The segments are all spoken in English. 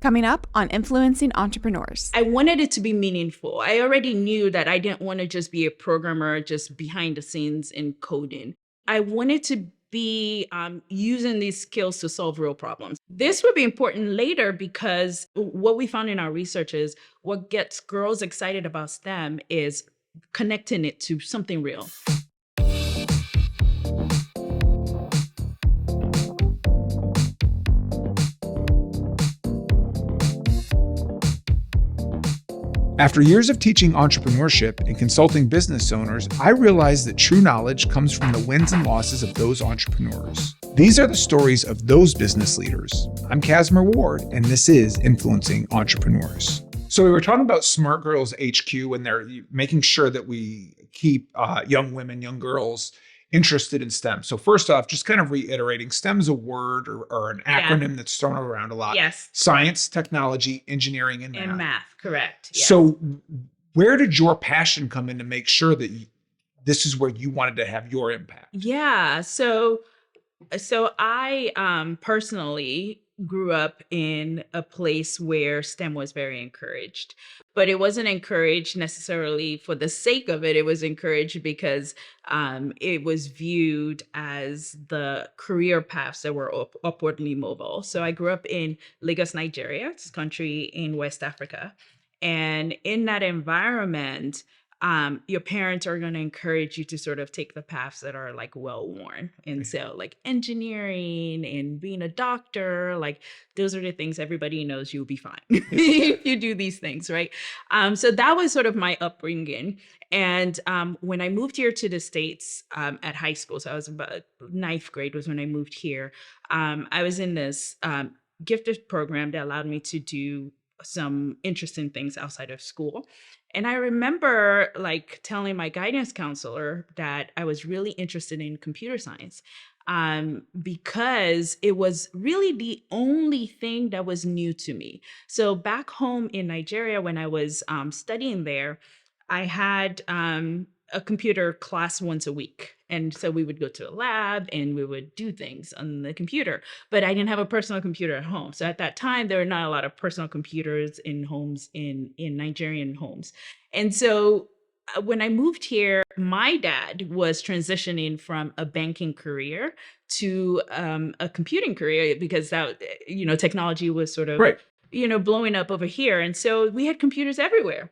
Coming up on Influencing Entrepreneurs. I wanted it to be meaningful. I already knew that I didn't want to just be a programmer, just behind the scenes in coding. I wanted to be using these skills to solve real problems. This would be important later because what we found in our research is what gets girls excited about STEM is connecting it to something real. After years of teaching entrepreneurship and consulting business owners, I realized that true knowledge comes from the wins and losses of those entrepreneurs. These are the stories of those business leaders. I'm Cassmer Ward, and this is Influencing Entrepreneurs. So we were talking about Smart Girls HQ, and they're making sure that we keep young women, young girls interested in STEM. So first off, just kind of reiterating, STEM is a word or an acronym that's thrown around a lot. Yes. Science, technology, engineering, and math. And math, correct. Yes. So where did your passion come in to make sure that this is where you wanted to have your impact? Yeah. So I personally grew up in a place where STEM was very encouraged, but it wasn't encouraged necessarily for the sake of it. It was encouraged because it was viewed as the career paths that were upwardly mobile. So I grew up in Lagos, Nigeria, it's a country in West Africa. And in that environment, your parents are going to encourage you to sort of take the paths that are like well-worn. And so like engineering and being a doctor, like those are the things everybody knows you'll be fine if you do these things, right? So that was sort of my upbringing. And when I moved here to the States at high school, so I was about ninth grade was when I moved here, I was in this gifted program that allowed me to do some interesting things outside of school. And I remember like telling my guidance counselor that I was really interested in computer science because it was really the only thing that was new to me. So back home in Nigeria, when I was studying there, I had a computer class once a week. And so we would go to a lab and we would do things on the computer, but I didn't have a personal computer at home. So at that time, there were not a lot of personal computers in homes, in Nigerian homes. And so when I moved here, my dad was transitioning from a banking career to a computing career because that, technology was sort of, blowing up over here. And so we had computers everywhere.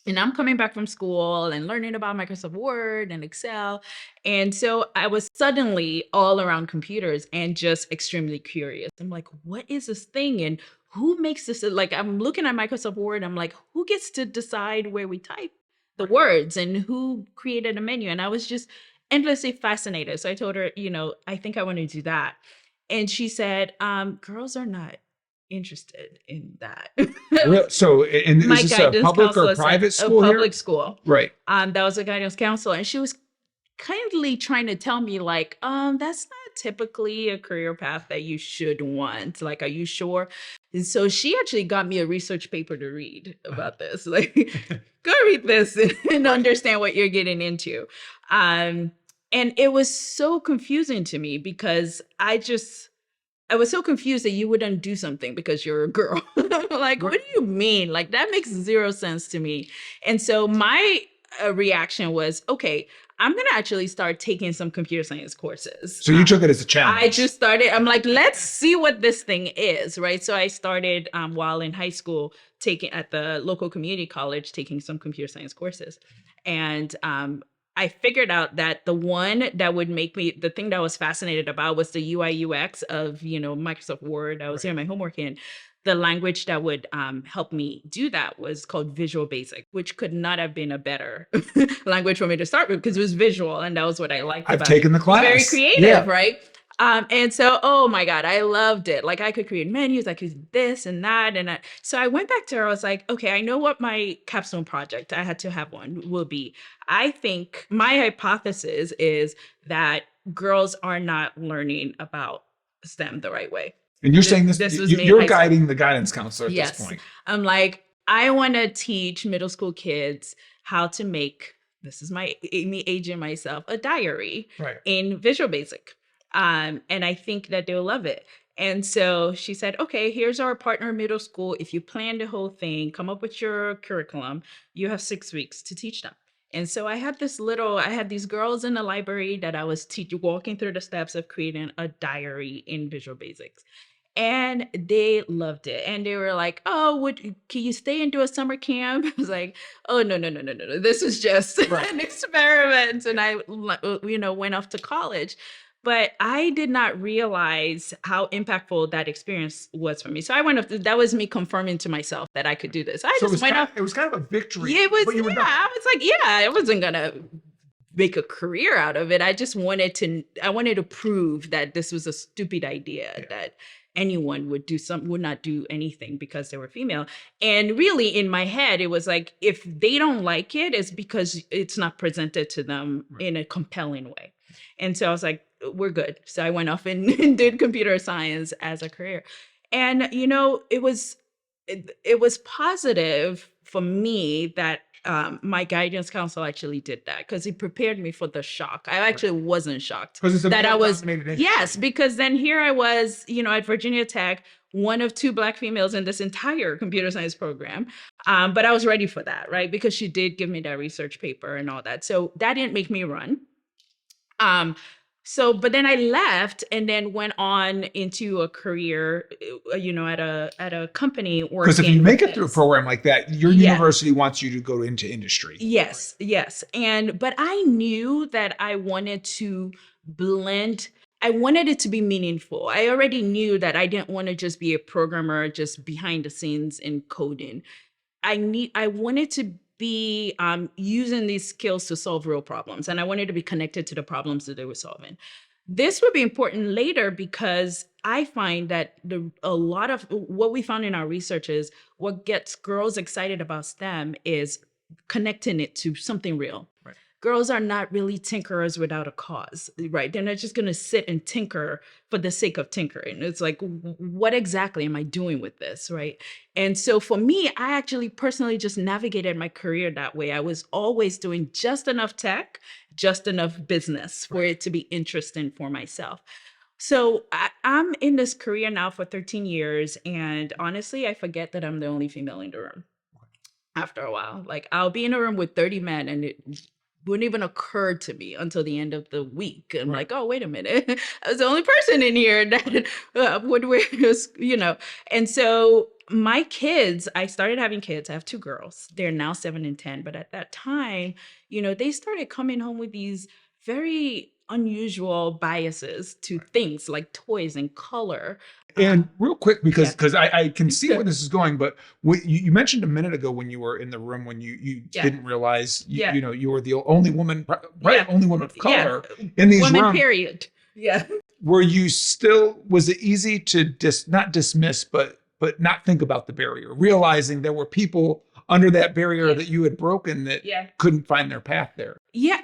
And I'm coming back from school and learning about Microsoft Word and Excel. And so I was suddenly all around computers and just extremely curious. I'm like, what is this thing? And who makes this? Like, I'm looking at Microsoft Word. I'm like, who gets to decide where we type the words and who created a menu? And I was just endlessly fascinated. So I told her, I think I want to do that. And she said, girls are not interested in that. So, and is this a public or private school here? A public school. Right. That was a guidance counselor. And she was kindly trying to tell me like, that's not typically a career path that you should want. Like, are you sure? And so she actually got me a research paper to read about this. Like, go read this and understand what you're getting into. And it was so confusing to me because I was so confused that you wouldn't do something because you're a girl. Like, what do you mean? Like, that makes zero sense to me. And so my reaction was, okay, I'm going to actually start taking some computer science courses. So you took it as a challenge. I just started, I'm like, let's see what this thing is, right? So I started while in high school, taking at the local community college, taking some computer science courses. And I figured out that the one that would make me, the thing that I was fascinated about was the UI UX of, Microsoft Word. I was doing my homework in. The language that would help me do that was called Visual Basic, which could not have been a better language for me to start with because it was visual. And that was what I liked about it. I've taken the class. Very creative, right? And so, oh my God, I loved it. Like I could create menus, I could do this and that. And so I went back to her. I was like, okay, I know what my capstone project, I had to have one, will be. I think my hypothesis is that girls are not learning about STEM the right way. And you're saying this was you're guiding the guidance counselor at this point. I'm like, I want to teach middle school kids how to make, this is me aging myself, a diary in Visual Basic. And I think that they'll love it. And so she said, okay, here's our partner middle school. If you plan the whole thing, come up with your curriculum, you have 6 weeks to teach them. And so I had these girls in the library that I was walking through the steps of creating a diary in Visual Basics. And they loved it. And they were like, oh, can you stay and do a summer camp? I was like, oh, no. This is just an experiment. And I, went off to college. But I did not realize how impactful that experience was for me. So I went off, that was me confirming to myself that I could do this. It was kind of a victory. Yeah, I was like, I wasn't going to make a career out of it. I just wanted to prove that this was a stupid idea, that anyone would not do anything because they were female. And really in my head, it was like, if they don't like it, it's because it's not presented to them in a compelling way. And so I was like, we're good. So I went off and did computer science as a career. And, it was positive for me that my guidance counselor actually did that, because he prepared me for the shock. I actually wasn't shocked that I was. Yes, because then here I was, at Virginia Tech, one of 2 Black females in this entire computer science program. But I was ready for that, right? Because she did give me that research paper and all that. So that didn't make me run. But then I left and then went on into a career, at a company working. Because if you make it through a program like that, your university wants you to go into industry. Yes. But I knew that I wanted to blend. I wanted it to be meaningful. I already knew that I didn't want to just be a programmer, just behind the scenes in coding. I wanted to be using these skills to solve real problems. And I wanted to be connected to the problems that they were solving. This would be important later, because I find that a lot of what we found in our research is what gets girls excited about STEM is connecting it to something real. Right. Girls are not really tinkerers without a cause, right? They're not just going to sit and tinker for the sake of tinkering. It's like, what exactly am I doing with this, right? And so for me, I actually personally just navigated my career that way. I was always doing just enough tech, just enough business for it to be interesting for myself. So I'm in this career now for 13 years. And honestly, I forget that I'm the only female in the room after a while. Like, I'll be in a room with 30 men and it wouldn't even occur to me until the end of the week. I'm like, oh, wait a minute. I was the only person in here that would wear, And so my kids, I started having kids. I have 2 girls. They're now 7 and 10. But at that time, they started coming home with these very unusual biases to things like toys and color. And real quick, because I can see where this is going, but you mentioned a minute ago when you were in the room, when you didn't realize you were the only woman, only woman of color in these women, rooms. Period. Yeah. Were you still, was it easy to not dismiss, but not think about the barrier, realizing there were people under that barrier that you had broken that couldn't find their path there? Yeah.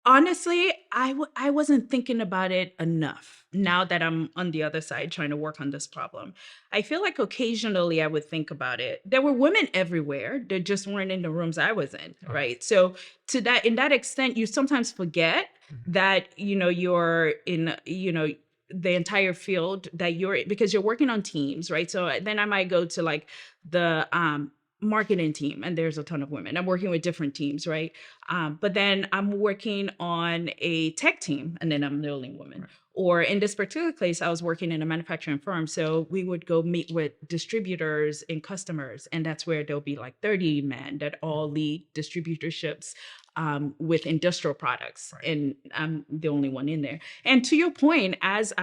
Honestly, I wasn't thinking about it enough now that I'm on the other side trying to work on this problem. I feel like occasionally I would think about it. There were women everywhere. They just weren't in the rooms I was in, right? So in that extent, you sometimes forget that, you're in, the entire field that you're in, because you're working on teams, right? So then I might go to like the marketing team and there's a ton of women. I'm working with different teams, right? But then I'm working on a tech team and then I'm the only woman. Right. Or in this particular case, I was working in a manufacturing firm. So we would go meet with distributors and customers. And that's where there'll be like 30 men that all lead distributorships with industrial products. Right. And I'm the only one in there. And to your point, as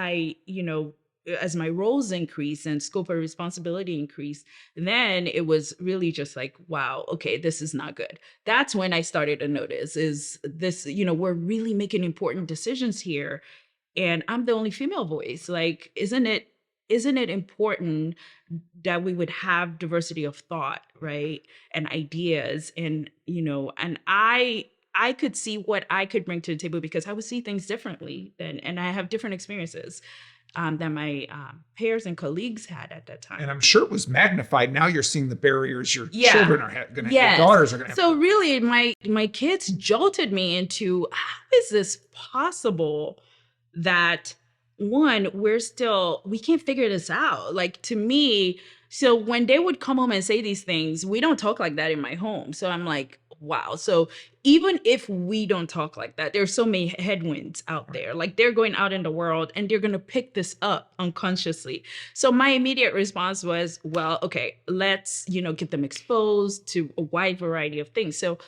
as my roles increase and scope of responsibility increase, then it was really just like, wow, okay, this is not good. That's when I started to notice is this, we're really making important decisions here. And I'm the only female voice. Like, isn't it important that we would have diversity of thought, right? And ideas and, and I could see what I could bring to the table because I would see things differently and I have different experiences than my peers and colleagues had at that time. And I'm sure it was magnified. Now you're seeing the barriers your children are going to have, your daughters are going to have. So really, my kids jolted me into, how is this possible that one, we can't figure this out. Like, to me, so when they would come home and say these things, we don't talk like that in my home. So I'm like, wow. So even if we don't talk like that, there's so many headwinds out there. Like, they're going out in the world and they're going to pick this up unconsciously. So my immediate response was, well, okay, let's, get them exposed to a wide variety of things. So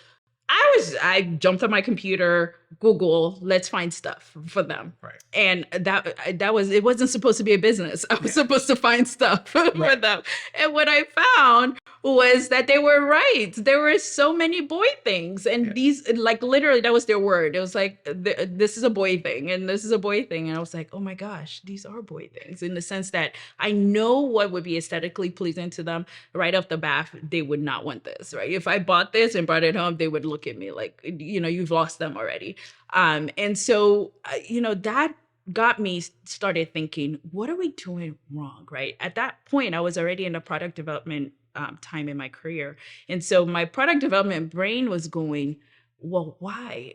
I jumped on my computer, Google, let's find stuff for them. Right. And it wasn't supposed to be a business. I was supposed to find stuff for them. And what I found was that they were right. There were so many boy things. And these, like, literally, that was their word. It was like, this is a boy thing and this is a boy thing. And I was like, oh my gosh, these are boy things, in the sense that I know what would be aesthetically pleasing to them. Right off the bat, they would not want this, right? If I bought this and brought it home, they would look at me like, you've lost them already. And so, that got me started thinking, what are we doing wrong, right? At that point, I was already in the product development time in my career. And so my product development brain was going, well, why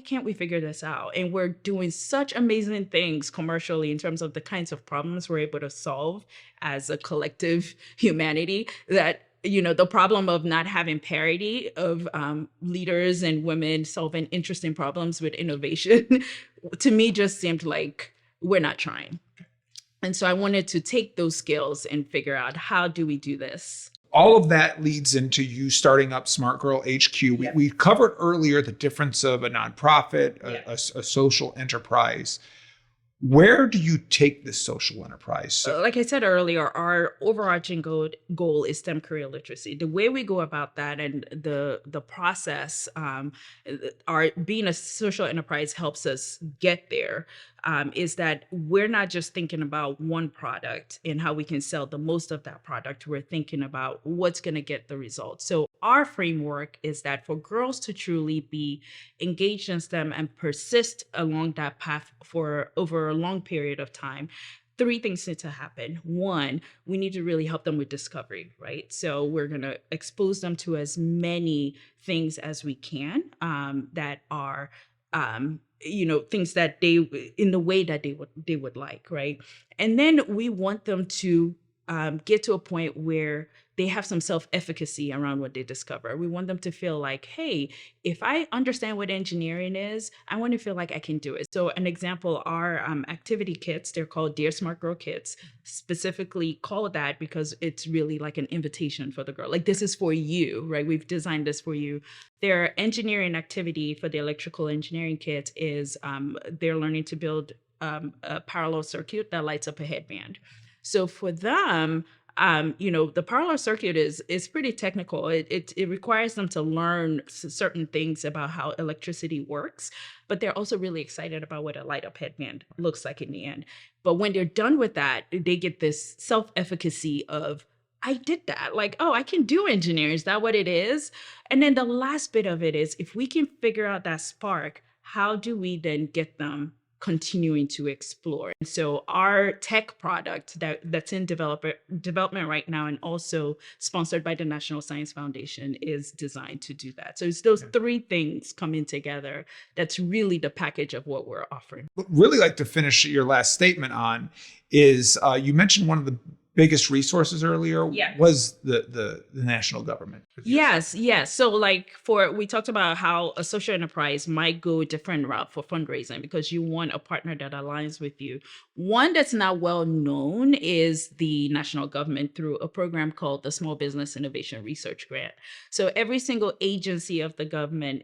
can't we figure this out? And we're doing such amazing things commercially in terms of the kinds of problems we're able to solve as a collective humanity, that the problem of not having parity of leaders and women solving interesting problems with innovation, to me, just seemed like we're not trying. And so I wanted to take those skills and figure out, how do we do this? All of that leads into you starting up Smart Girl HQ. We covered earlier the difference of a nonprofit, a social enterprise. Where do you take this social enterprise? So, like I said earlier, our overarching goal is STEM career literacy. The way we go about that and the process, being a social enterprise helps us get there, is that we're not just thinking about one product and how we can sell the most of that product. We're thinking about what's going to get the results. So our framework is that for girls to truly be engaged in STEM and persist along that path for over a long period of time, three things need to happen. One, we need to really help them with discovery, right? So we're going to expose them to as many things as we can that are things that in the way that they would like, right? And then we want them to get to a point where they have some self-efficacy around what they discover. We want them to feel like, hey, if I understand what engineering is, I want to feel like I can do it. So an example, our activity kits, they're called Dear Smart Girl kits, specifically called that because it's really like an invitation for the girl. Like, this is for you, right? We've designed this for you. Their engineering activity for the electrical engineering kit is they're learning to build a parallel circuit that lights up a headband. So for them, the parallel circuit is pretty technical. It requires them to learn certain things about how electricity works, but they're also really excited about what a light up headband looks like in the end. But when they're done with that, they get this self-efficacy of, I did that. Like, oh, I can do engineering. Is that what it is? And then the last bit of it is, if we can figure out that spark, how do we then get them continuing to explore? And so our tech product that's in development right now, and also sponsored by the National Science Foundation, is designed to do that. So it's those three things coming together that's really the package of what we're offering. What I'd really like to finish your last statement on is you mentioned one of the biggest resources earlier was the national government. Yes. So we talked about how a social enterprise might go a different route for fundraising because you want a partner that aligns with you. One that's not well known is the national government through a program called the Small Business Innovation Research Grant. So every single agency of the government,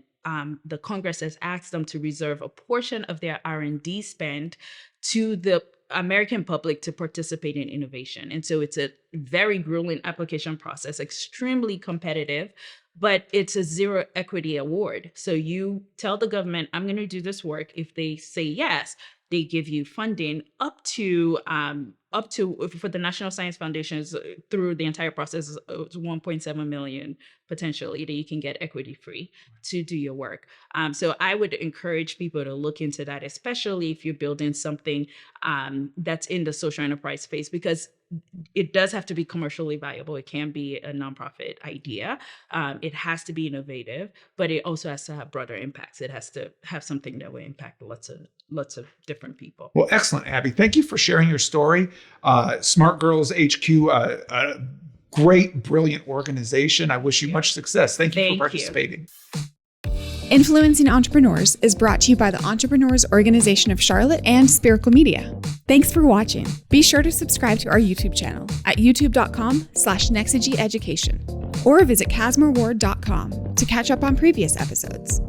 the Congress has asked them to reserve a portion of their R&D spend to the American public to participate in innovation. And so it's a very grueling application process, extremely competitive, but it's a zero equity award. So you tell the government, I'm going to do this work. If they say yes, they give you funding up to up to, for the National Science Foundations, through the entire process, is 1.7 million potentially that you can get equity free to do your work. So I would encourage people to look into that, especially if you're building something that's in the social enterprise space, because it does have to be commercially viable. It can't be a nonprofit idea. It has to be innovative, but it also has to have broader impacts. It has to have something that will impact lots of different people. Well, excellent, Abby. Thank you for sharing your story. Smart Girls HQ, a great, brilliant organization. I wish you much success. Thank you for participating. Influencing Entrepreneurs is brought to you by the Entrepreneurs Organization of Charlotte and Spherical Media. Thanks for watching. Be sure to subscribe to our YouTube channel at youtube.com/Nexagy Education or visit CassmerWard.com to catch up on previous episodes.